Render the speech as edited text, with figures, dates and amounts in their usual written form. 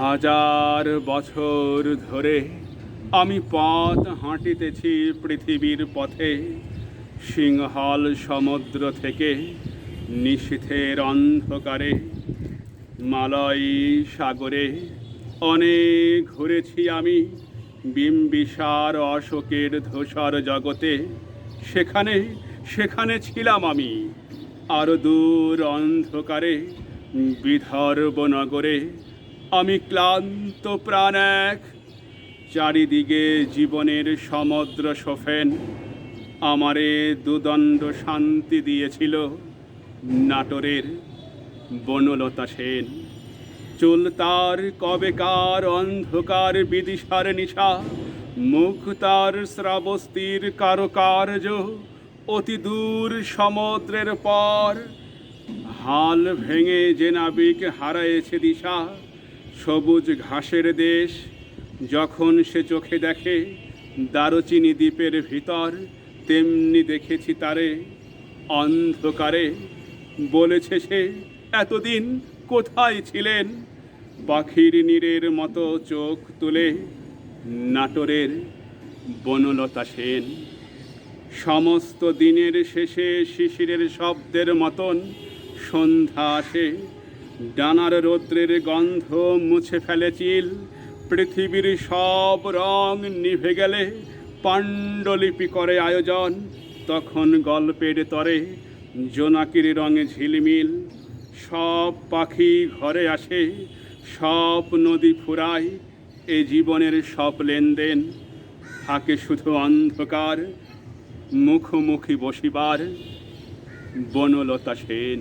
হাজার বছর ধরে আমি পথ হাঁটিতেছি পৃথিবীর পথে, সিংহল সমুদ্র থেকে নিশীথের অন্ধকারে, মালয় সাগরে অনেক ঘুরেছি আমি, বিম্বিসার অশোকের ধূসর জগতে, সেখানে সেখানে ছিলাম আমি। আরো দূর অন্ধকারে বিদর্ভ নগরে আমি ক্লান্ত প্রাণ এক, চারিদিকে জীবনের সমুদ্র সোফেন, আমারে দুদণ্ড শান্তি দিয়েছিল নাটোরের বনলতা সেন। চুল তার কবেকার অন্ধকার বিদিশার নিশা, মুখ তার শ্রাবস্তির কারুকার্য, অতি দূর সমুদ্রের পর হাল ভেঙে যে নাবিক হারায়েছে দিশা। সবুজ ঘাসের দেশ যখন সে চোখে দেখে দারুচিনি দ্বীপের ভিতর, তেমনি দেখেছি তারে অন্ধকারে। বলেছে সে, এতদিন কোথায় ছিলেন? পাখির নীড়ের মতো চোখ তুলে নাটোরের বনলতা সেন। সমস্ত দিনের শেষে শিশিরের শব্দের মতন সন্ধ্যা আসে, ডানার রৌদ্রের গন্ধ মুছে ফেলে চিল, পৃথিবীর সব রং নিভে গেলে পাণ্ডুলিপি করে আয়োজন। তখন গল্পের তরে জোনাকির রঙে ঝিলমিল, সব পাখি ঘরে আসে, সব নদী ফুরায়, এ জীবনের সব লেনদেন। থাকে শুধু অন্ধকার, মুখোমুখি বসিবার বনলতা সেন।